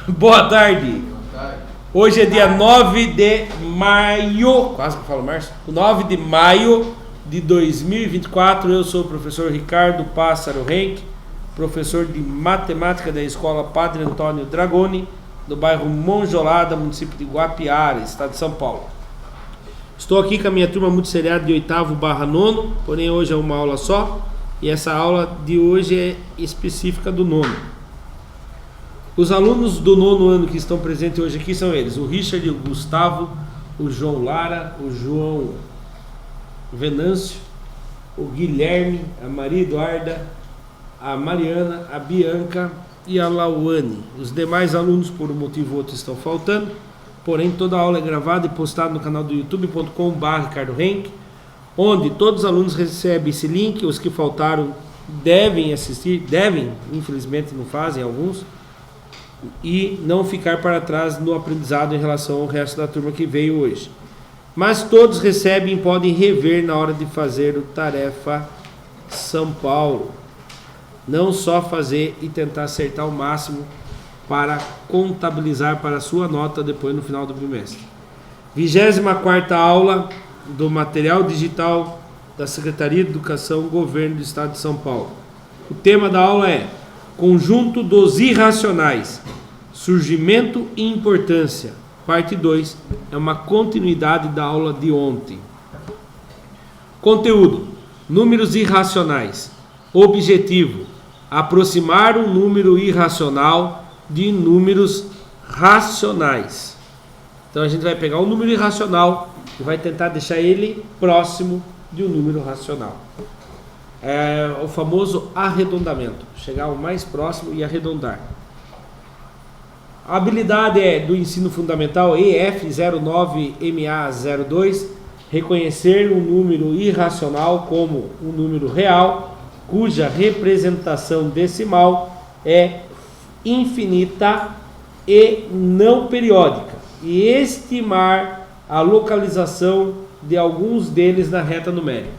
Boa tarde. Hoje é dia 9 de maio, quase que eu falo março, 9 de maio de 2024. Eu sou o professor Ricardo Pássaro Henck, professor de matemática da escola Padre Antônio Dragoni, do bairro Monjolada, município de Guapiara, estado de São Paulo. Estou aqui com a minha turma multisseriada de 8º/9º, porém hoje é uma aula só, e essa aula de hoje é específica do 9º. Os alunos do 9º ano que estão presentes hoje aqui são eles: o Richard, o Gustavo, o João Lara, o João Venâncio, o Guilherme, a Maria Eduarda, a Mariana, a Bianca e a Lauane. Os demais alunos, por um motivo ou outro, estão faltando, porém toda a aula é gravada e postada no canal do youtube.com/ricardohenck, onde todos os alunos recebem esse link. Os que faltaram devem assistir, infelizmente não fazem alguns, e não ficar para trás no aprendizado em relação ao resto da turma que veio hoje. Mas todos recebem e podem rever na hora de fazer o Tarefa São Paulo. Não só fazer e tentar acertar o máximo para contabilizar para a sua nota depois no final do bimestre. 24ª aula do material digital da Secretaria de Educação, Governo do Estado de São Paulo. O tema da aula é Conjunto dos Irracionais, Surgimento e Importância, parte 2, é uma continuidade da aula de ontem. Conteúdo: números irracionais. Objetivo: aproximar um número irracional de números racionais. Então a gente vai pegar um número irracional e vai tentar deixar ele próximo de um número racional. É o famoso arredondamento, chegar ao mais próximo e arredondar. A habilidade é do ensino fundamental EF09MA02, reconhecer um número irracional como um número real, cuja representação decimal é infinita e não periódica, e estimar a localização de alguns deles na reta numérica.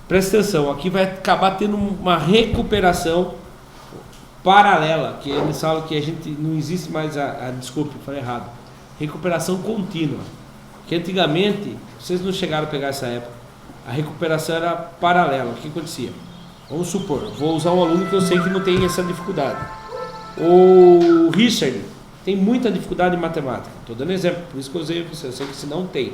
Presta atenção, aqui vai acabar tendo uma recuperação paralela, que eles falam que a gente não existe mais desculpe, falei errado, recuperação contínua, que antigamente, vocês não chegaram a pegar essa época, a recuperação era paralela. O que acontecia? Vamos supor, vou usar um aluno que eu sei que não tem essa dificuldade. O Richard tem muita dificuldade em matemática, estou dando exemplo, por isso que eu usei você, eu sei que se não tem.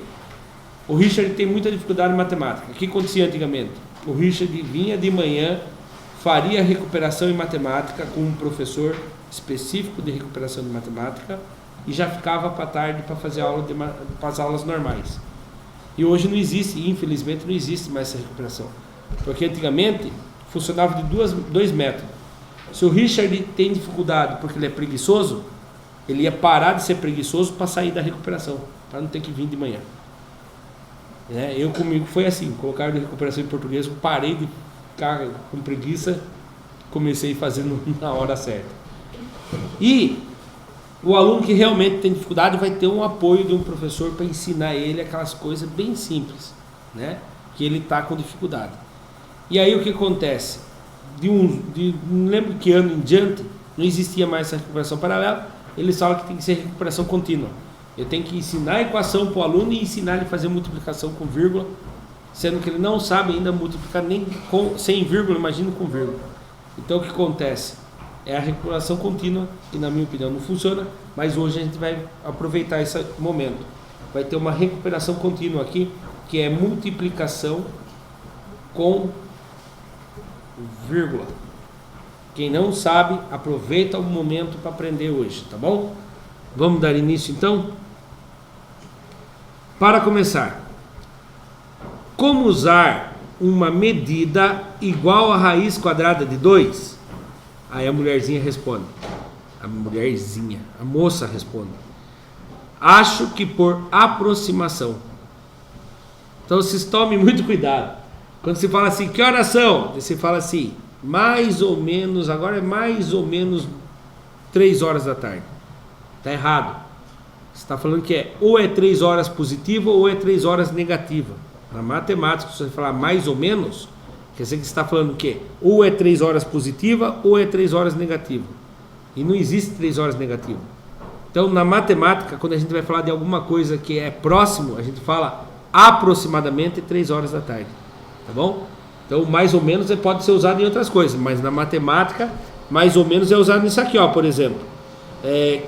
O Richard tem muita dificuldade em matemática. O que acontecia antigamente? O Richard vinha de manhã, faria recuperação em matemática com um professor específico de recuperação de matemática e já ficava para tarde para fazer para as aulas normais. E hoje não existe, infelizmente não existe mais essa recuperação, porque antigamente funcionava de dois métodos. Se o Richard tem dificuldade porque ele é preguiçoso, ele ia parar de ser preguiçoso para sair da recuperação, para não ter que vir de manhã. Eu comigo foi assim, colocaram de recuperação em português, eu parei de ficar com preguiça, comecei fazendo na hora certa. E o aluno que realmente tem dificuldade vai ter um apoio de um professor para ensinar ele aquelas coisas bem simples, que ele está com dificuldade. E aí o que acontece? Não lembro que ano em diante, não existia mais essa recuperação paralela, eles falam que tem que ser recuperação contínua. Eu tenho que ensinar a equação para o aluno e ensinar ele a fazer multiplicação com vírgula, sendo que ele não sabe ainda multiplicar nem sem vírgula, imagina com vírgula. Então o que acontece? É a recuperação contínua, que na minha opinião não funciona, mas hoje a gente vai aproveitar esse momento. Vai ter uma recuperação contínua aqui, que é multiplicação com vírgula. Quem não sabe, aproveita o momento para aprender hoje, tá bom? Vamos dar início então? Para começar, como usar uma medida igual à raiz quadrada de 2? Aí a mulherzinha responde. A moça responde. Acho que por aproximação. Então vocês tomem muito cuidado. Quando se fala assim, que horas são? Você fala assim, mais ou menos, agora é mais ou menos 3 horas da tarde. Está errado. Você está falando que ou é 3 horas positiva ou é 3 horas negativa. Na matemática, se você falar mais ou menos, quer dizer que você está falando o quê? Ou é 3 horas positiva ou é 3 horas negativa. E não existe 3 horas negativo. Então, na matemática, quando a gente vai falar de alguma coisa que é próximo, a gente fala aproximadamente 3 horas da tarde. Tá bom? Então, mais ou menos pode ser usado em outras coisas, mas na matemática, mais ou menos é usado nisso aqui, ó, por exemplo.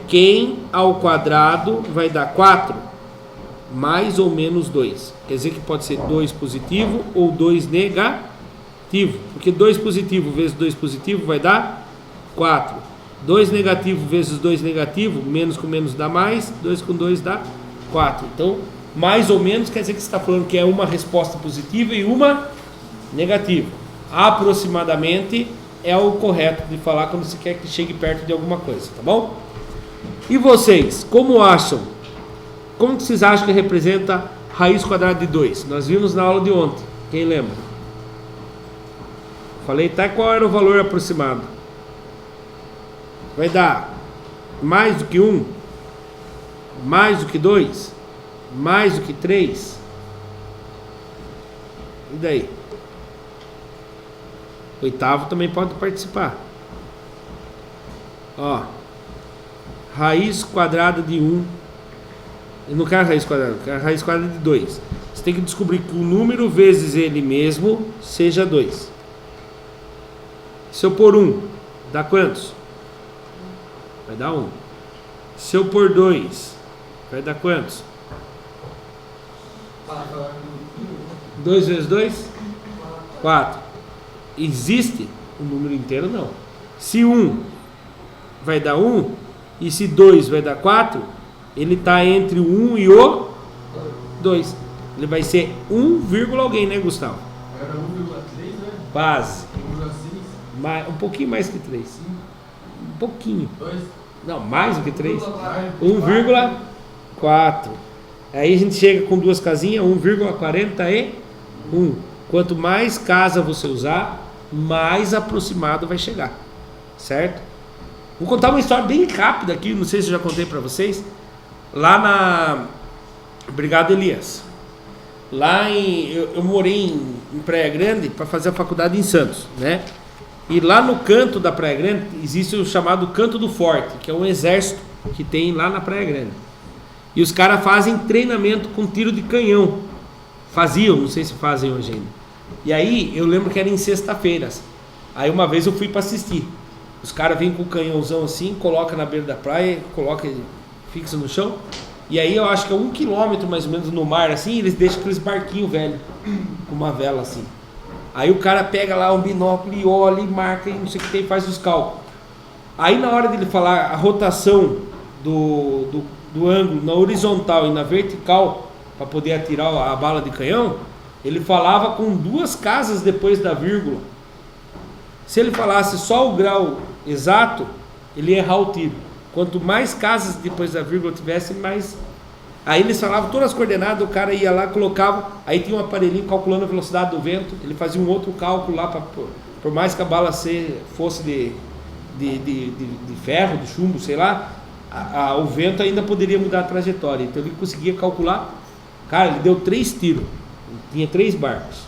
Quem ao quadrado vai dar 4 mais ou menos 2. Quer dizer que pode ser 2 positivo ou 2 negativo. Porque 2 positivo vezes 2 positivo vai dar 4. 2 negativo vezes 2 negativo, menos com menos dá mais, 2 com 2 dá 4. Então, mais ou menos quer dizer que você está falando que é uma resposta positiva e uma negativa. Aproximadamente é o correto de falar quando você quer que chegue perto de alguma coisa, tá bom? E vocês, como acham? Como que vocês acham que representa raiz quadrada de 2? Nós vimos na aula de ontem, quem lembra? Falei até qual era o valor aproximado. Vai dar mais do que 1, mais do que 2, mais do que 3. E daí? Oitavo também pode participar. Ó, raiz quadrada de 1. Eu não quero raiz quadrada, eu quero raiz quadrada de 2. Você tem que descobrir que o número vezes ele mesmo seja 2. Se eu pôr 1, dá quantos? Vai dar 1. Se eu pôr 2, vai dar quantos? 2 vezes 2? 4. Existe um número inteiro? Não. Se 1 vai dar 1 e se 2 vai dar 4, ele está entre o 1 e o 2. Ele vai ser 1, alguém, né, Gustavo? Era 1,3, né? Quase. 1,6. Um pouquinho mais que 3. Um pouquinho. 2. Não, mais do que 3. 1,4. Aí a gente chega com duas casinhas, 1,41. Quanto mais casa você usar, mais aproximado vai chegar. Certo? Vou contar uma história bem rápida aqui, não sei se eu já contei para vocês. Lá na Obrigado, Elias. Lá eu morei em Praia Grande para fazer a faculdade em Santos, né? E lá no canto da Praia Grande existe o chamado Canto do Forte, que é um exército que tem lá na Praia Grande. E os caras fazem treinamento com tiro de canhão. Faziam, não sei se fazem hoje ainda. E aí eu lembro que era em sexta-feiras. Aí uma vez eu fui para assistir. Os caras vêm com o canhãozão assim, coloca na beira da praia, coloca, fixa no chão. E aí eu acho que é 1 quilômetro mais ou menos no mar assim, eles deixam aqueles barquinhos velhos, com uma vela assim. Aí o cara pega lá um binóculo e olha e marca e não sei o que tem, faz os cálculos. Aí na hora dele falar a rotação do ângulo na horizontal e na vertical para poder atirar a bala de canhão, ele falava com 2 casas depois da vírgula. Se ele falasse só o grau exato, ele ia errar o tiro. Quanto mais casas depois da vírgula tivesse, mais... Aí eles falavam todas as coordenadas, o cara ia lá, colocava, aí tinha um aparelhinho calculando a velocidade do vento, ele fazia um outro cálculo lá, por mais que a bala fosse de ferro, de chumbo, sei lá, o vento ainda poderia mudar a trajetória. Então ele conseguia calcular. Cara, ele deu 3 tiros, tinha 3 barcos.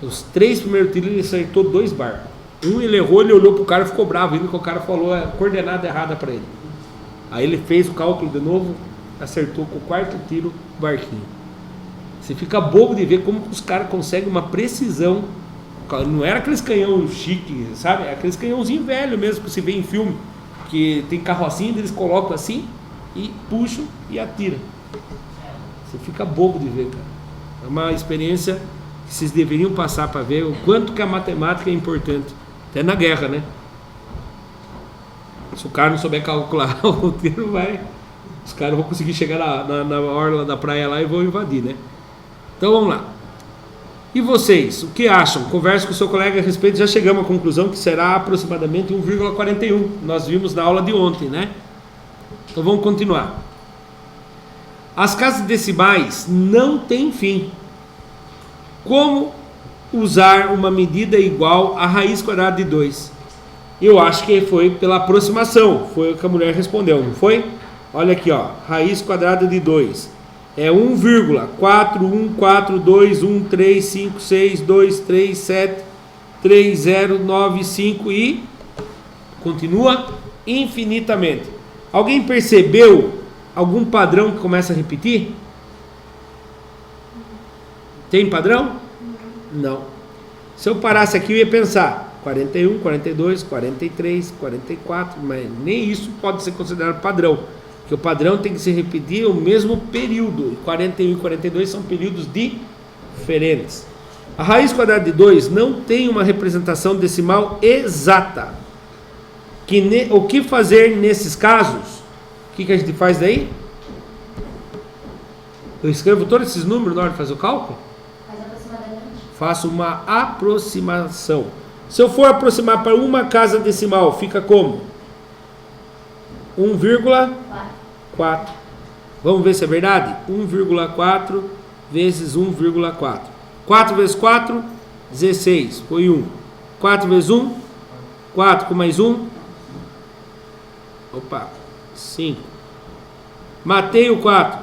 Os 3 primeiros tiros ele acertou 2 barcos. Um ele errou, ele olhou pro cara e ficou bravo, ainda que o cara falou a coordenada errada para ele. Aí ele fez o cálculo de novo, acertou com o 4º tiro o barquinho. Você fica bobo de ver como os caras conseguem uma precisão. Não era aqueles canhão chique, sabe? É aqueles canhãozinho velho mesmo que você vê em filme, que tem carrocinha, eles colocam assim e puxam e atiram. Você fica bobo de ver, cara. É uma experiência que vocês deveriam passar para ver o quanto que a matemática é importante. Até na guerra, né? Se o cara não souber calcular o tiro, os caras vão conseguir chegar na orla da praia lá e vão invadir, né? Então vamos lá. E vocês, o que acham? Converse com o seu colega a respeito. Já chegamos à conclusão que será aproximadamente 1,41. Nós vimos na aula de ontem, né? Então vamos continuar. As casas decimais não têm fim. Como usar uma medida igual à raiz quadrada de 2? Eu acho que foi pela aproximação. Foi o que a mulher respondeu, não foi? Olha aqui, ó. Raiz quadrada de 2 é 1,4142135623373095 e Continua infinitamente. Alguém percebeu algum padrão que começa a repetir? Tem padrão? Não. Se eu parasse aqui, eu ia pensar 41, 42, 43, 44, mas nem isso pode ser considerado padrão, porque o padrão tem que se repetir o mesmo período. 41 e 42 são períodos diferentes. A raiz quadrada de 2 não tem uma representação decimal exata. O que fazer nesses casos? O que a gente faz daí? Eu escrevo todos esses números na hora de fazer o cálculo? Faz aproximadamente. Faço uma aproximação. Se eu for aproximar para uma casa decimal, fica como? 1,4. Vamos ver se é verdade? 1,4 vezes 1,4. 4 vezes 4, 16. Foi 1. 4 vezes 1, 4 com mais 1. Opa, 5. Matei o 4.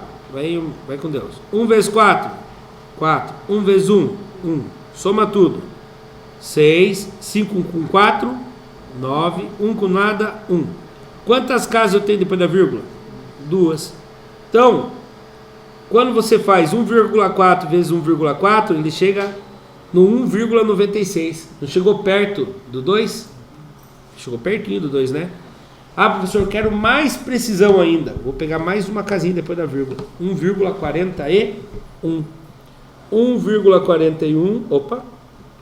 Vai com Deus. 1 vezes 4, 4. 1 vezes 1, 1. Soma tudo. 6. 5 com 4, 9. 1 com nada, 1. Quantas casas eu tenho depois da vírgula? 2. Então, quando você faz 1,4 vezes 1,4, ele chega no 1,96. Não chegou perto do 2? Chegou pertinho do 2, né? Ah, professor, eu quero mais precisão ainda. Vou pegar mais uma casinha depois da vírgula. 1,41. 1,41. Opa.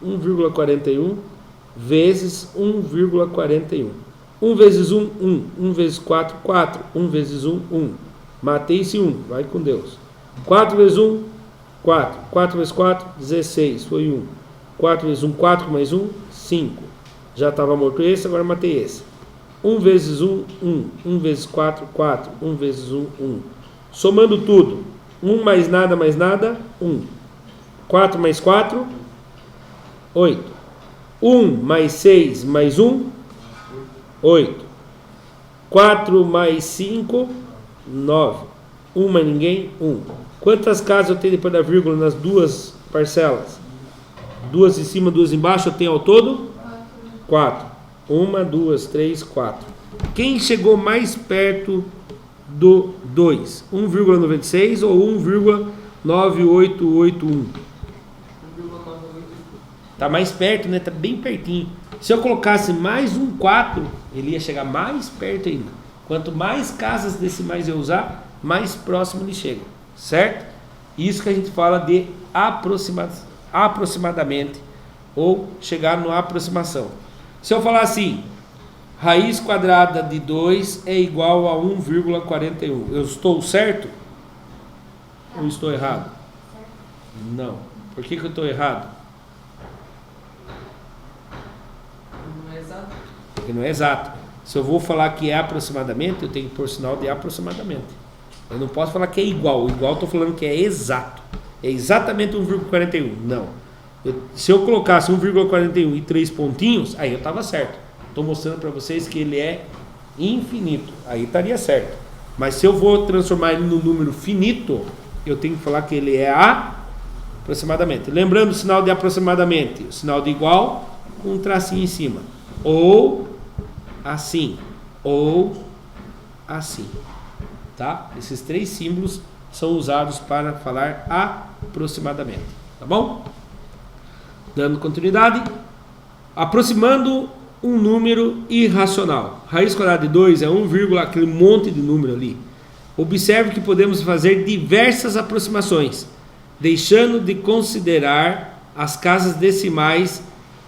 1,41 vezes 1,41. 1 vezes 1, 1. 1 vezes 4, 4. 1 vezes 1, 1. Matei esse 1. Vai com Deus. 4 vezes 1, 4. 4 vezes 4, 16. Foi 1. 4 vezes 1, 4 com mais 1, 5. Já estava morto esse, agora matei esse. 1 vezes 1, 1. 1 vezes 4, 4. 1 vezes 1, 1. Somando tudo. 1 mais nada, 1. 4 mais 4, 8. 1 mais 6 mais 1, 8. 4 mais 5, 9. 1 mais ninguém, 1. Quantas casas eu tenho depois da vírgula nas duas parcelas? 2 em cima, 2 embaixo, eu tenho ao todo? 4. 1, 2, 3, 4. Quem chegou mais perto do 2? 1,96 ou 1,9881? Tá mais perto, né? Tá bem pertinho. Se eu colocasse mais um 4, ele ia chegar mais perto ainda. Quanto mais casas decimais eu usar, mais próximo ele chega. Certo? Isso que a gente fala de aproximadamente ou chegar numa aproximação. Se eu falar assim, raiz quadrada de 2 é igual a 1,41. Eu estou certo? Ou estou errado? Não. Por que eu estou errado? Não é exato. Porque não é exato. Se eu vou falar que é aproximadamente, eu tenho que pôr sinal de aproximadamente. Eu não posso falar que é igual. Igual eu estou falando que é exato. É exatamente 1,41. Não. Se eu colocasse 1,41 e 3 pontinhos, aí eu estava certo. Estou mostrando para vocês que ele é infinito. Aí estaria certo. Mas se eu vou transformar ele no número finito, eu tenho que falar que ele é aproximadamente. Lembrando o sinal de aproximadamente, o sinal de igual, com um tracinho em cima. Ou assim. Ou assim. Tá? Esses 3 símbolos são usados para falar aproximadamente. Tá bom? Dando continuidade, aproximando um número irracional. Raiz quadrada de 2 é 1, aquele monte de número ali. Observe que podemos fazer diversas aproximações, deixando de considerar as casas decimais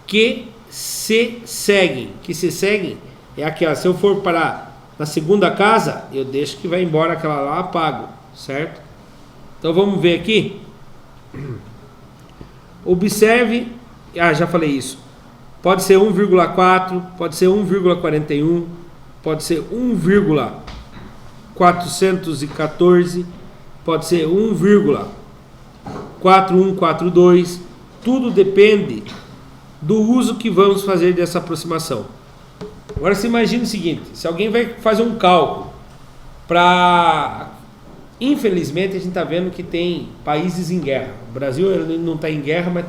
que se seguem. Que se seguem é aquela. Se eu for para na segunda casa, eu deixo que vai embora aquela lá, apago, certo? Então vamos ver aqui. Observe, já falei isso. Pode ser 1,4, pode ser 1,41, pode ser 1,414, pode ser 1,4142. Tudo depende do uso que vamos fazer dessa aproximação. Agora você imagina o seguinte: se alguém vai fazer um cálculo para... Infelizmente a gente está vendo que tem países em guerra. O Brasil ele não está em guerra, mas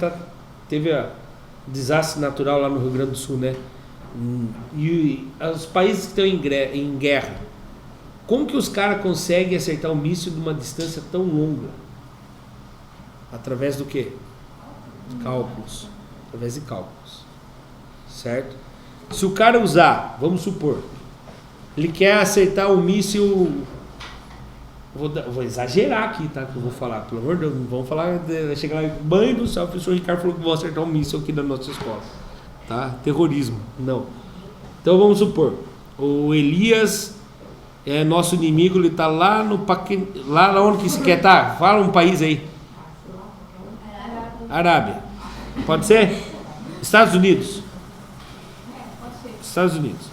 teve desastre natural lá no Rio Grande do Sul, né? E os países que estão em guerra, como que os caras conseguem acertar um míssil de uma distância tão longa? Através do quê? Cálculos. Através de cálculos. Certo? Se o cara usar, vamos supor, ele quer acertar um míssil... Vou exagerar aqui, tá? Que eu vou falar, pelo amor de Deus, não vamos falar, vai chegar lá, mãe do céu, o professor Ricardo falou que vou acertar um míssil aqui na nossa escola, tá? Terrorismo, não. Então vamos supor, o Elias é nosso inimigo, ele tá lá no lá onde que se quer tá? Fala um país aí. Arábia. Pode ser? Estados Unidos. Estados Unidos.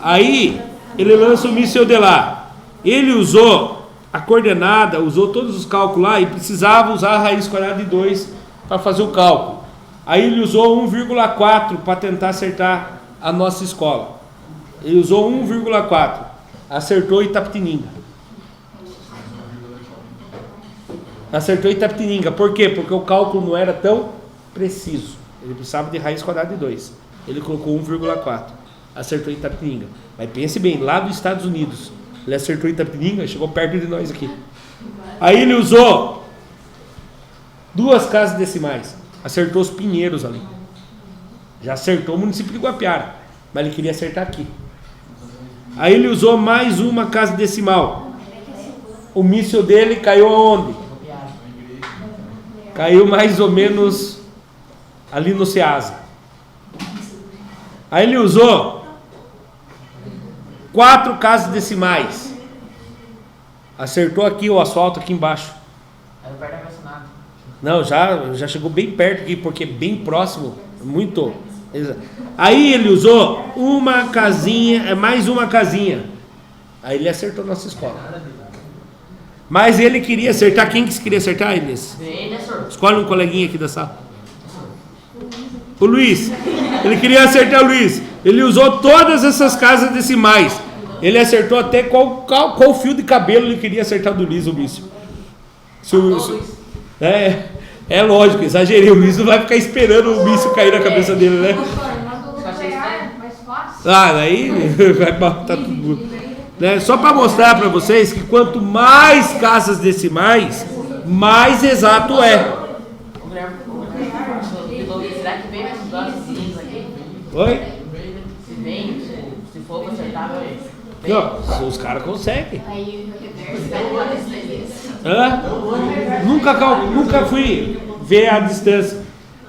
Aí ele lança o míssil de lá. Ele usou a coordenada, usou todos os cálculos lá e precisava usar a raiz quadrada de 2 para fazer o cálculo. Aí ele usou 1,4 para tentar acertar a nossa escola. Ele usou 1,4. Acertou Itapetininga. Acertou Itapetininga. Por quê? Porque o cálculo não era tão preciso. Ele precisava de raiz quadrada de 2. Ele colocou 1,4. Acertou Itapetininga. Mas pense bem, lá dos Estados Unidos. Ele acertou Itapetininga, chegou perto de nós aqui. Aí ele usou 2 casas decimais. Acertou os Pinheiros ali. Já acertou o município de Guapiara. Mas ele queria acertar aqui. Aí ele usou mais uma casa decimal. O míssil dele caiu aonde? Caiu mais ou menos ali no Ceasa. Aí ele usou 4 casas decimais. Acertou aqui o asfalto aqui embaixo. Não, já chegou bem perto aqui, porque bem próximo, muito. Aí ele usou uma casinha, mais uma casinha. Aí ele acertou nossa escola. Mas ele queria acertar, quem que queria acertar, Elias? Escolhe um coleguinha aqui da sala. O Luiz. Ele queria acertar o Luiz. Ele usou todas essas casas decimais. Ele acertou até qual fio de cabelo ele queria acertar do Luiz, o míssil. É lógico, exagerei. O Luiz não vai ficar esperando o míssil cair na cabeça dele, né? Aí vai matar tudo. Né? Só para mostrar para vocês que quanto mais casas decimais, mais exato é. Será que vem mais dois aqui? Oi? Se for pra acertar, não, os caras conseguem. Nunca fui ver a distância.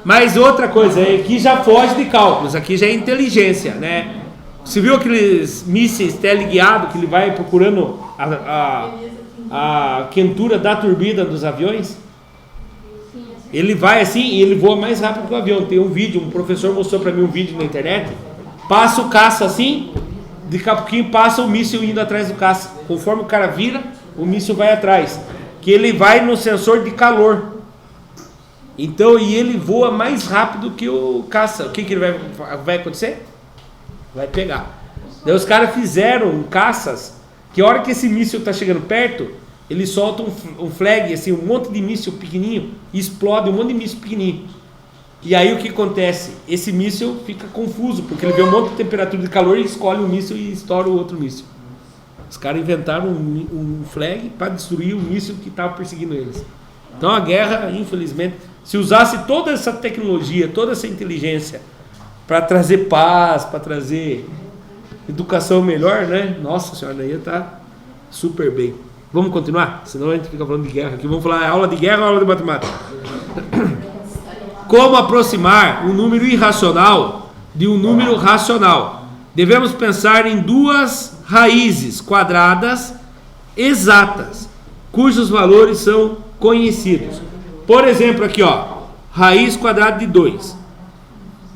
Mas outra coisa, aqui já foge de cálculos, aqui já é inteligência, né? Você viu aqueles mísseis teleguiados que ele vai procurando a quentura da turbina dos aviões? Ele vai assim e ele voa mais rápido que o avião. Tem um vídeo, um professor mostrou para mim um vídeo na internet. Passa o caça assim, daqui a pouquinho passa o míssil indo atrás do caça. Conforme o cara vira, o míssil vai atrás. Que ele vai no sensor de calor. Então, e ele voa mais rápido que o caça. O que ele vai acontecer? Vai pegar. Daí os caras fizeram caças que a hora que esse míssil está chegando perto, ele solta um flag, assim, um monte de míssil pequenininho, e explode um monte de míssil pequenininho. E aí o que acontece? Esse míssil fica confuso, porque ele vê um monte de temperatura de calor e escolhe um míssil e estoura o outro míssil. Os caras inventaram um flag para destruir o míssil que estava perseguindo eles. Então a guerra, infelizmente, se usasse toda essa tecnologia, toda essa inteligência para trazer paz, para trazer educação melhor, né? Nossa senhora, daí ia estar super bem. Vamos continuar? Senão a gente fica falando de guerra aqui. Vamos falar aula de guerra ou aula de matemática? Como aproximar um número irracional de um número racional? Devemos pensar em 2 raízes quadradas exatas, cujos valores são conhecidos. Por exemplo, aqui, ó, raiz quadrada de 2.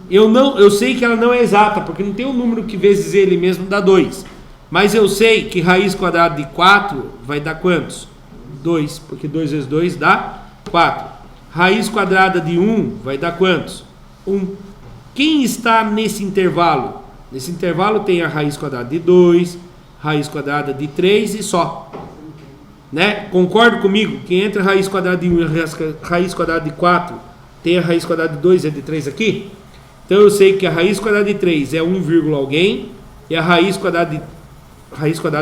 Eu sei que ela não é exata, porque não tem um número que vezes ele mesmo dá 2. Mas eu sei que raiz quadrada de 4 vai dar quantos? 2, porque 2 vezes 2 dá 4. Raiz quadrada de 1 vai dar quantos? 1. Quem está nesse intervalo? Nesse intervalo tem a raiz quadrada de 2, raiz quadrada de 3 e só. Né? Concorda comigo que entre a raiz quadrada de 1 e a raiz quadrada de 4 tem a raiz quadrada de 2 e a de 3 aqui? Então eu sei que a raiz quadrada de 3 é 1, alguém, e a raiz quadrada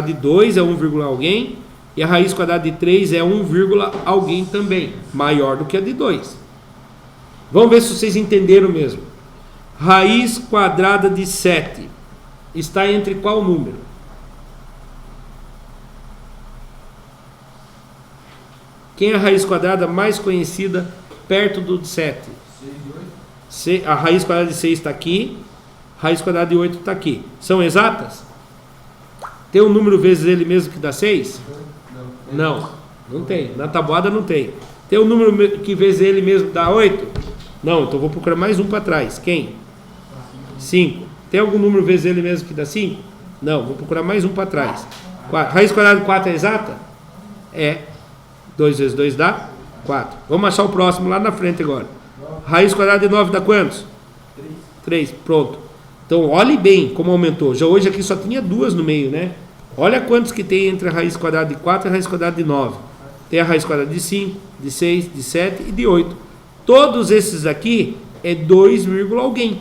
de 2 é 1, alguém, e a raiz quadrada de 3 é 1, alguém também, maior do que a de 2. Vamos ver se vocês entenderam mesmo. Raiz quadrada de 7 está entre qual número? Quem é a raiz quadrada mais conhecida perto do 7? A raiz quadrada de 6 está aqui, a raiz quadrada de 8 está aqui. São exatas? Tem um número vezes ele mesmo que dá 6? Não tem. Na tabuada não tem. Tem um número que vezes ele mesmo dá 8? Não, então vou procurar mais um para trás. Quem? 5. Tem algum número vezes ele mesmo que dá 5? Não, vou procurar mais um para trás. Raiz quadrada de 4 é exata? É. 2 vezes 2 dá 4. Vamos achar o próximo lá na frente agora. Raiz quadrada de 9 dá quantos? 3. Pronto. Então olhe bem como aumentou. Já hoje aqui só tinha 2 no meio, né? Olha quantos que tem entre a raiz quadrada de 4 e a raiz quadrada de 9. Tem a raiz quadrada de 5, de 6, de 7 e de 8. Todos esses aqui é 2, alguém.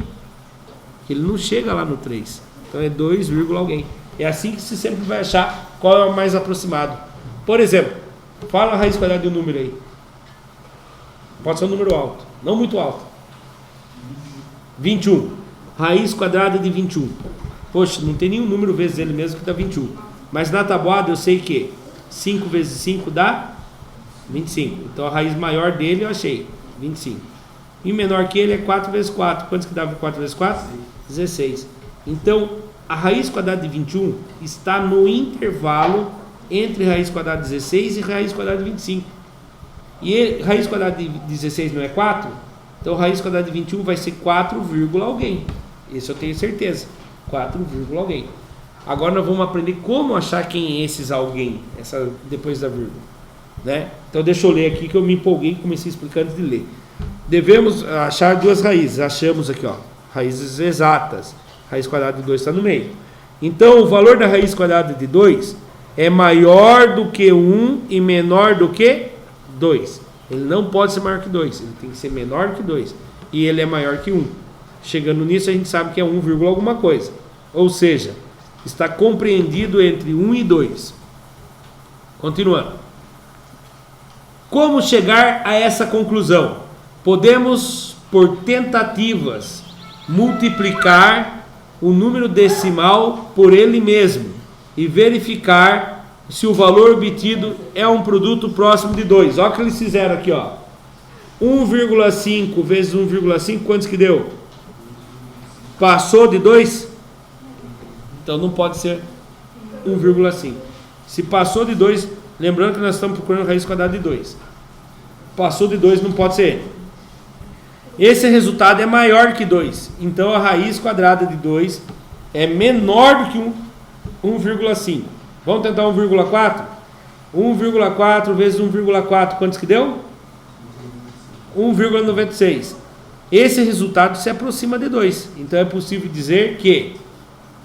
Ele não chega lá no 3. Então é 2, alguém. É assim que você sempre vai achar qual é o mais aproximado. Por exemplo, fala a raiz quadrada de um número aí. Pode ser um número alto. Não muito alto. 21. Raiz quadrada de 21. Poxa, não tem nenhum número vezes ele mesmo que dá 21. Mas na tabuada eu sei que 5 vezes 5 dá 25. Então a raiz maior dele eu achei 25. E menor que ele é 4 vezes 4. Quantos que dava 4 vezes 4? 16. Então a raiz quadrada de 21 está no intervalo entre raiz quadrada de 16 e raiz quadrada de 25. E raiz quadrada de 16 não é 4? Então raiz quadrada de 21 vai ser 4, alguém. Isso eu tenho certeza. 4, alguém. Agora nós vamos aprender como achar quem é esses alguém, depois da vírgula, né? Então deixa eu ler aqui que eu me empolguei e comecei explicando antes de ler. Devemos achar duas raízes. Achamos aqui, ó, raízes exatas. Raiz quadrada de 2 está no meio. Então o valor da raiz quadrada de 2 é maior do que 1 e menor do que 2. Ele não pode ser maior que 2, ele tem que ser menor que 2. E ele é maior que 1. Chegando nisso a gente sabe que é 1, alguma coisa. Ou seja, está compreendido entre 1 e 2. Continuando. Como chegar a essa conclusão? Podemos, por tentativas, multiplicar o número decimal por ele mesmo e verificar se o valor obtido é um produto próximo de 2. Olha o que eles fizeram aqui, ó. 1,5 vezes 1,5, quantos que deu? Passou de 2? Então não pode ser 1,5. Se passou de 2, lembrando que nós estamos procurando raiz quadrada de 2. Passou de 2, não pode ser ele. Esse resultado é maior que 2. Então a raiz quadrada de 2 é menor do que 1,5. Vamos tentar 1,4? 1,4 vezes 1,4, quantos que deu? 1,96. Esse resultado se aproxima de 2. Então é possível dizer que,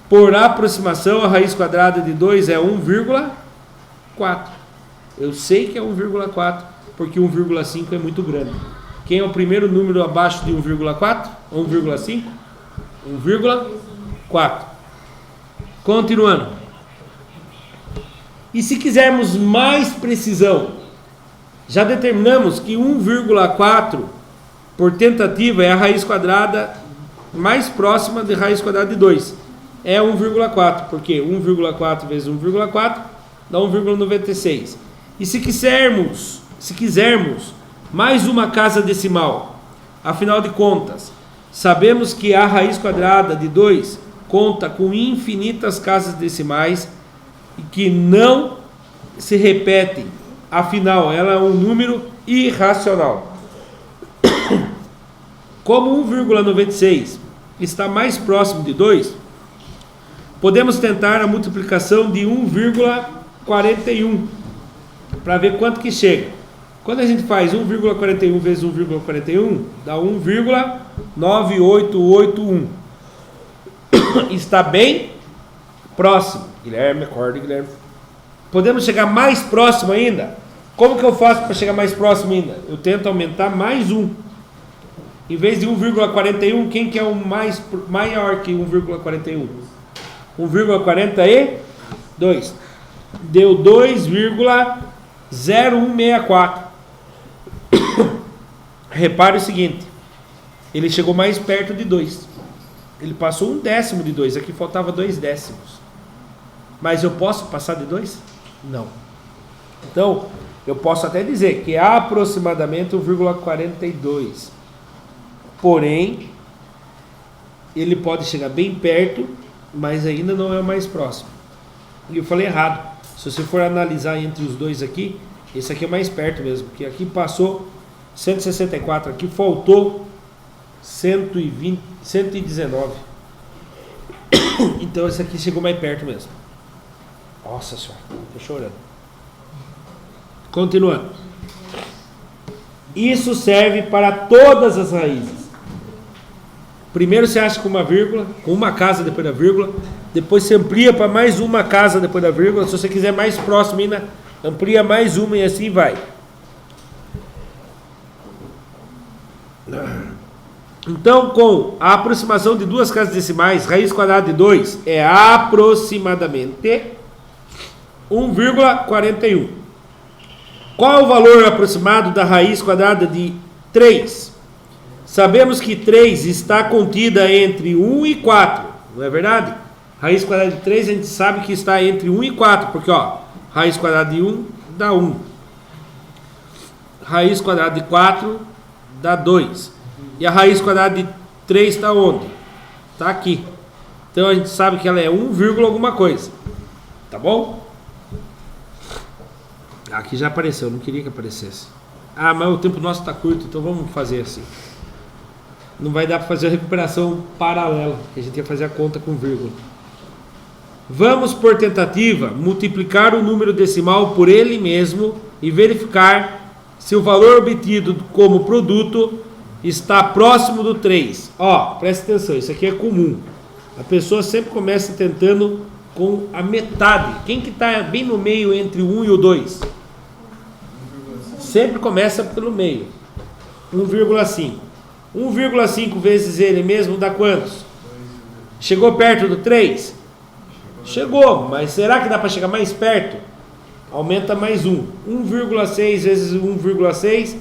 por aproximação, a raiz quadrada de 2 é 1,4. Eu sei que é 1,4, porque 1,5 é muito grande. Quem é o primeiro número abaixo de 1,4? 1,5? 1,4. Continuando. E se quisermos mais precisão, já determinamos que 1,4 por tentativa é a raiz quadrada mais próxima de raiz quadrada de 2. É 1,4, porque 1,4 vezes 1,4 dá 1,96. E se quisermos mais uma casa decimal, afinal de contas, sabemos que a raiz quadrada de 2 conta com infinitas casas decimais e que não se repetem, afinal ela é um número irracional. Como 1,96 está mais próximo de 2, podemos tentar a multiplicação de 1,41 para ver quanto que chega. Quando a gente faz 1,41 vezes 1,41, dá 1,9881. Está bem próximo. Guilherme, acorda, Guilherme. Podemos chegar mais próximo ainda? Como que eu faço para chegar mais próximo ainda? Eu tento aumentar mais 1. Em vez de 1,41, quem que é o maior que 1,41? 1,42. Deu 2,0164. Repare o seguinte. Ele chegou mais perto de 2. Ele passou 1/10 de 2. Aqui faltava 2/10. Mas eu posso passar de 2? Não. Então, eu posso até dizer que é aproximadamente 1,42. Porém, ele pode chegar bem perto, mas ainda não é o mais próximo. E eu falei errado. Se você for analisar entre os dois aqui, esse aqui é mais perto mesmo. Porque aqui passou 164, aqui faltou 120, 119. Então esse aqui chegou mais perto mesmo. Nossa senhora, tô chorando. Continuando. Isso serve para todas as raízes. Primeiro você acha com uma vírgula, com uma casa depois da vírgula. Depois você amplia para mais uma casa depois da vírgula. Se você quiser mais próximo ainda, amplia mais uma e assim vai. Então, com a aproximação de duas casas decimais, raiz quadrada de 2 é aproximadamente 1,41. Qual é o valor aproximado da raiz quadrada de 3? Sabemos que 3 está contida entre 1 e 4, não é verdade? Raiz quadrada de 3 a gente sabe que está entre 1 e 4, porque raiz quadrada de 1 dá 1. Raiz quadrada de 4 dá 2. E a raiz quadrada de 3 está onde? Está aqui. Então a gente sabe que ela é 1, alguma coisa. Tá bom? Aqui já apareceu, não queria que aparecesse. Mas o tempo nosso está curto, então vamos fazer assim. Não vai dar para fazer a recuperação paralela, que a gente ia fazer a conta com vírgula. Vamos, por tentativa, multiplicar o número decimal por ele mesmo e verificar se o valor obtido como produto está próximo do 3. Presta atenção, isso aqui é comum. A pessoa sempre começa tentando com a metade. Quem que está bem no meio entre o 1 e o 2? Sempre começa pelo meio. 1,5. 1,5 vezes ele mesmo dá quantos? Chegou perto do 3? Chegou, mas será que dá para chegar mais perto? Aumenta mais 1. 1,6 vezes 1,6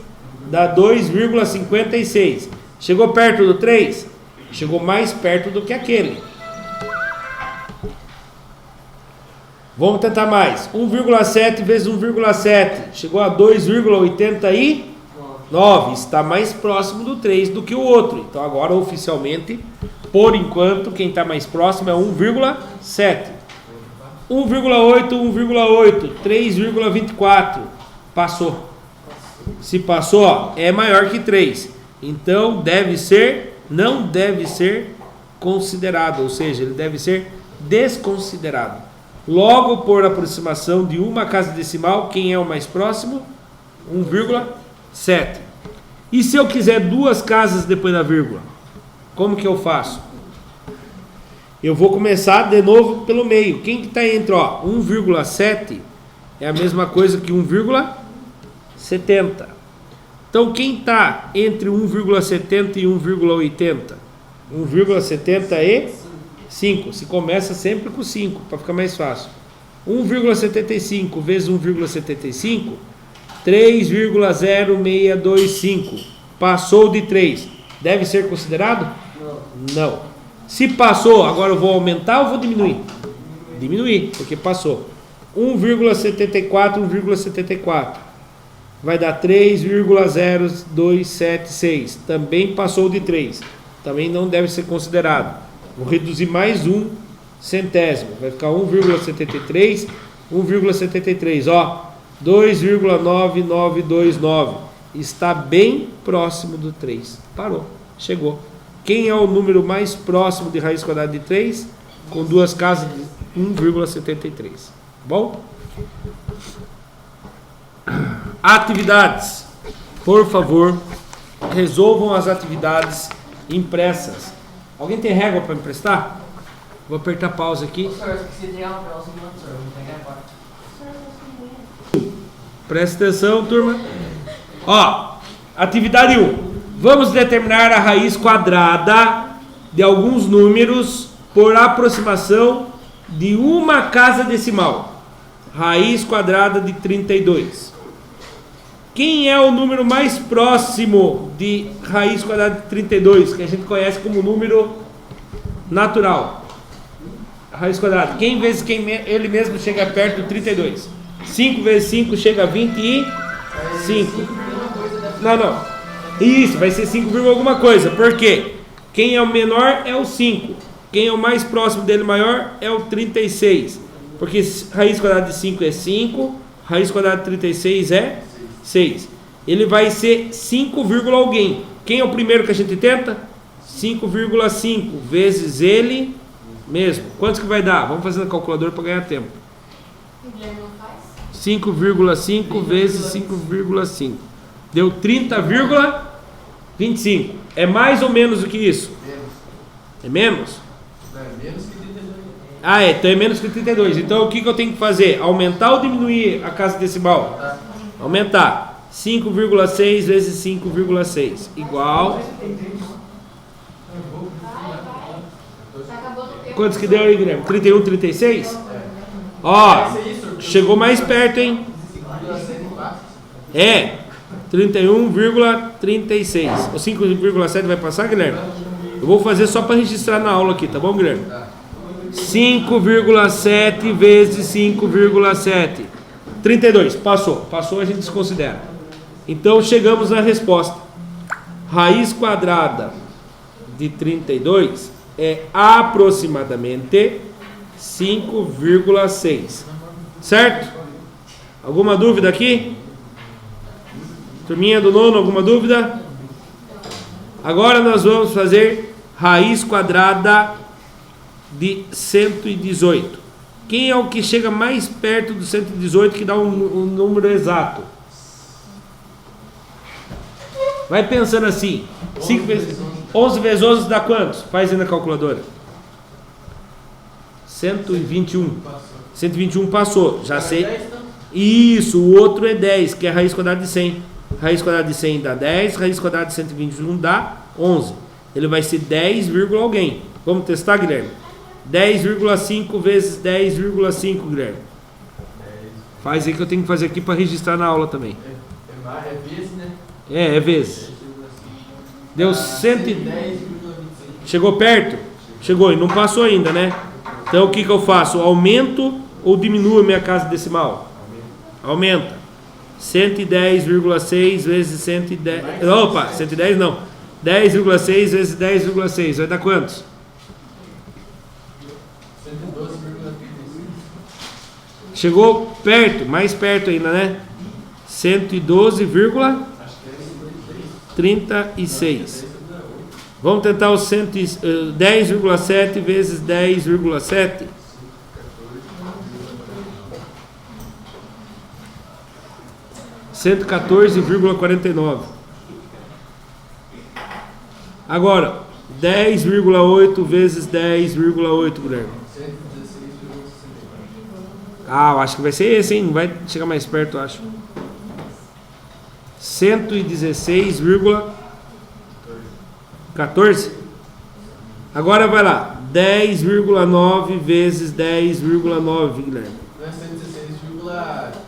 dá 2,56. Chegou perto do 3? Chegou mais perto do que aquele. Vamos tentar mais. 1,7 vezes 1,7. Chegou a 2,89. Está mais próximo do 3 do que o outro. Então agora oficialmente, por enquanto, quem está mais próximo é 1,7. 1,8, 1,8. 3,24. Passou. Se passou, é maior que 3. Então não deve ser considerado. Ou seja, ele deve ser desconsiderado. Logo, por aproximação de uma casa decimal, quem é o mais próximo? 1,7. E se eu quiser duas casas depois da vírgula? Como que eu faço? Eu vou começar de novo pelo meio. Quem que está entre 1,7 é a mesma coisa que 1,70. Então, quem está entre 1,70 e 1,80? 1,70 e 5. Se começa sempre com 5, para ficar mais fácil. 1,75 vezes 1,75, 3,0625. Passou de 3. Deve ser considerado? Não. Se passou, agora eu vou aumentar ou vou diminuir? Diminuir, porque passou. 1,74, 1,74. Vai dar 3,0276. Também passou de 3. Também não deve ser considerado. Vou reduzir mais 1 centésimo. Vai ficar 1,73, 1,73. 2,9929. Está bem próximo do 3. Parou. Chegou. Quem é o número mais próximo de raiz quadrada de 3? Com duas casas de 1,73. Bom? Atividades. Por favor, resolvam as atividades impressas. Alguém tem régua para emprestar? Vou apertar pausa aqui. Presta atenção, turma. Atividade 1. Vamos determinar a raiz quadrada de alguns números por aproximação de uma casa decimal. Raiz quadrada de 32. Quem é o número mais próximo de raiz quadrada de 32, que a gente conhece como número natural? Raiz quadrada. Quem vezes quem ele mesmo chega perto do 32? 5 vezes 5 chega a 25. Não. Isso, vai ser 5, alguma coisa. Por quê? Quem é o menor é o 5. Quem é o mais próximo dele maior é o 36. Porque raiz quadrada de 5 é 5, raiz quadrada de 36 é 6. Ele vai ser 5, alguém. Quem é o primeiro que a gente tenta? 5,5 vezes ele mesmo. Quantos que vai dar? Vamos fazer na calculadora para ganhar tempo. 5,5 vezes 5,5. Deu 30,25. É mais ou menos do que isso? É menos? É menos que 32. Ah, então é menos que 32. Então o que eu tenho que fazer? Aumentar ou diminuir a casa decimal? Aumentar. 5,6 vezes 5,6 igual. Quantos que deu aí, Guilherme? 31, 36? Ó, chegou mais perto, hein? É, 31,36. O 5,7 vai passar, Guilherme? Eu vou fazer só para registrar na aula aqui, tá bom, Guilherme? 5,7 vezes 5,7. 32, passou. Passou, a gente desconsidera. Então chegamos na resposta. Raiz quadrada de 32 é aproximadamente 5,6. Certo? Alguma dúvida aqui? Turminha do nono, alguma dúvida? Agora nós vamos fazer raiz quadrada de 118. Quem é o que chega mais perto do 118 que dá um número exato? Vai pensando assim. 5 vezes 11 vezes 11 dá quantos? Faz aí na calculadora. 121. 121 passou. Já sei. Isso, o outro é 10, que é a raiz quadrada de 100. Raiz quadrada de 100 dá 10, raiz quadrada de 121 dá 11. Ele vai ser 10, alguém. Vamos testar, Guilherme? 10,5 vezes 10,5, Guilherme. Faz aí que eu tenho que fazer aqui para registrar na aula também. É vezes, né? É vezes. Deu 110. Chegou perto? Chegou e não passou ainda, né? Então o que eu faço? Aumento ou diminuo a minha casa decimal? Aumenta. 110,6 vezes 110. Opa, 110 não. 10,6 vezes 10,6. Vai dar quantos? 112,35. Chegou perto, mais perto ainda, né? 112,36. Vamos tentar o 10,7 vezes 10,7. 114,49. Agora, 10,8 vezes 10,8, Guilherme. 116,64. Ah, eu acho que vai ser esse, hein? Não vai chegar mais perto, eu acho. 116,14. Agora vai lá. 10,9 vezes 10,9, Guilherme. Não é 116,64.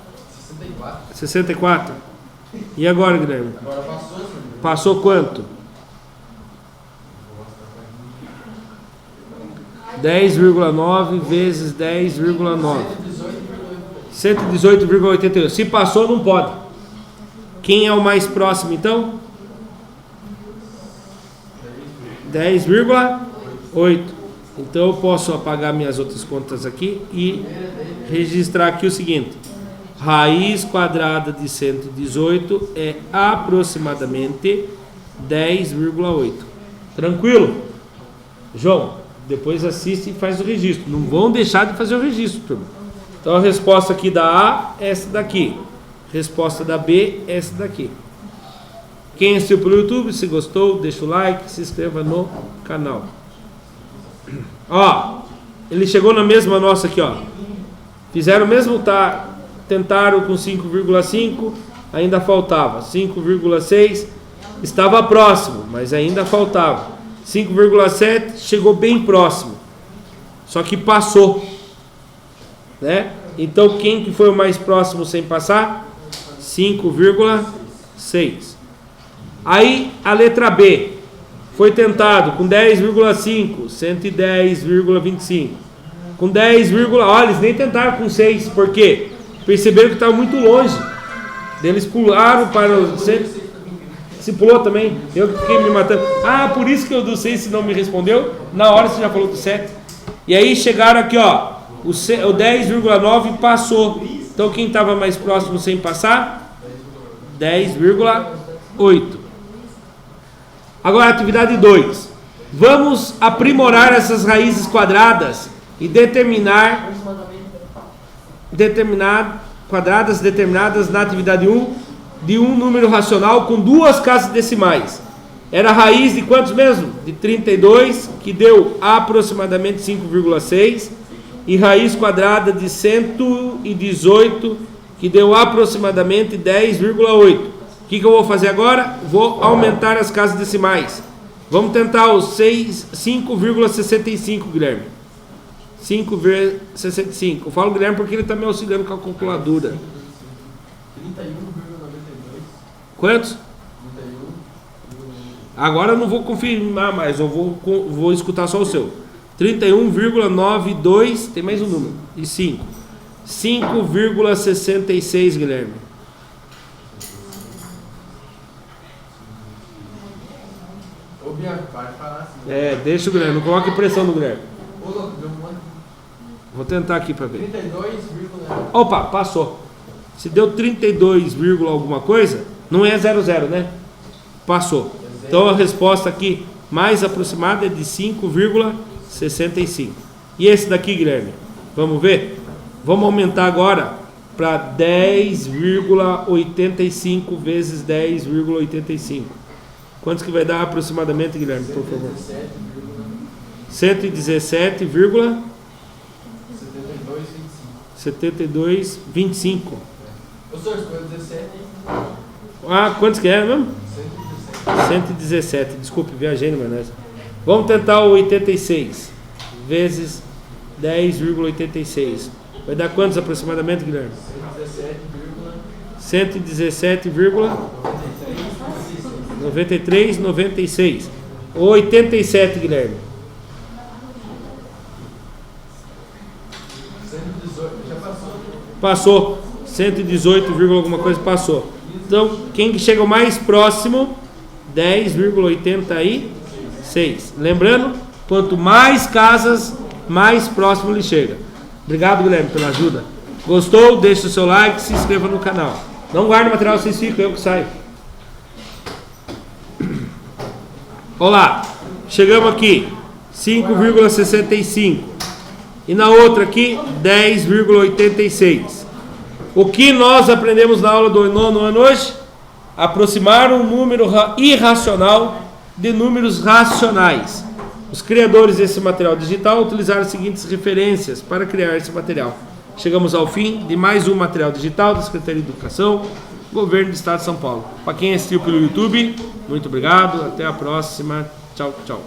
64. E agora, Guilherme? Agora passou, senhor. Passou quanto? 10,9 vezes 10,9. 118,88. Se passou, não pode. Quem é o mais próximo, então? 10,8. Então eu posso apagar minhas outras contas aqui e registrar aqui o seguinte: raiz quadrada de 118 é aproximadamente 10,8. Tranquilo? João, depois assiste e faz o registro. Não vão deixar de fazer o registro, turma. Então a resposta aqui da A é essa daqui. Resposta da B é essa daqui. Quem assistiu pelo YouTube, se gostou, deixa o like, se inscreva no canal. Ó, ele chegou na mesma nossa aqui, ó. Fizeram o mesmo, tentaram com 5,5, ainda faltava 5,6. estava próximo, mas ainda faltava. 5,7 chegou bem próximo, só que passou, né? Então quem que foi o mais próximo sem passar? 5,6. Aí a letra B foi tentado com 10,5, 110,25. Com 10, olha, eles nem tentaram com 6, por quê? Perceberam que estava muito longe. Eles pularam para o... Se pulou também, eu que fiquei me matando. Ah, por isso que eu do 6 se não me respondeu. Na hora você já falou do 7. E aí chegaram aqui, ó. O 10,9 passou. Então quem estava mais próximo sem passar? 10,8. Agora atividade 2. Vamos aprimorar essas raízes quadradas e determinadas na atividade 1 de um número racional com duas casas decimais. Era a raiz de quantos mesmo? De 32, que deu aproximadamente 5,6, e raiz quadrada de 118, que deu aproximadamente 10,8. O que eu vou fazer agora? Vou aumentar as casas decimais. Vamos tentar o 5,65, Guilherme. 5,65. Eu falo Guilherme porque ele está me auxiliando com a calculadora. 31,92. Quantos? 31. Agora eu não vou confirmar mais, eu vou escutar só o seu. 31,92, tem mais um número. E 5. 5,66, Guilherme. Ô, Bianca, pode falar assim. Deixa o Guilherme, não coloque pressão no Guilherme. Ô, louco, deu um monte. Vou tentar aqui para ver. 32, Opa, passou. Se deu 32, alguma coisa, não é 00, né? Passou. Então a resposta aqui mais aproximada é de 5,65. E esse daqui, Guilherme? Vamos ver? Vamos aumentar agora para 10,85 vezes 10,85. Quantos que vai dar aproximadamente, Guilherme, por favor? 117,72,25. Ô, senhor, foi 17, hein? Ah, quantos que é mesmo? 117. Desculpe, viajei numa nessa. Vamos tentar o 86 vezes 10,86. Vai dar quantos aproximadamente, Guilherme? 117,93,96. 87, Guilherme. 118, já passou. Passou. 118, alguma coisa passou. Então, quem que chega o mais próximo? 10,86. Lembrando, quanto mais casas, mais próximo ele chega. Obrigado, Guilherme, pela ajuda. Gostou? Deixe o seu like, se inscreva no canal. Não guarde o material, vocês ficam, eu que saio. Olá, chegamos aqui, 5,65. E na outra aqui, 10,86. O que nós aprendemos na aula do nono ano hoje? Aproximar um número irracional de números racionais. Os criadores desse material digital utilizaram as seguintes referências para criar esse material. Chegamos ao fim de mais um material digital da Secretaria de Educação, Governo do Estado de São Paulo. Para quem assistiu pelo YouTube, muito obrigado. Até a próxima. Tchau, tchau.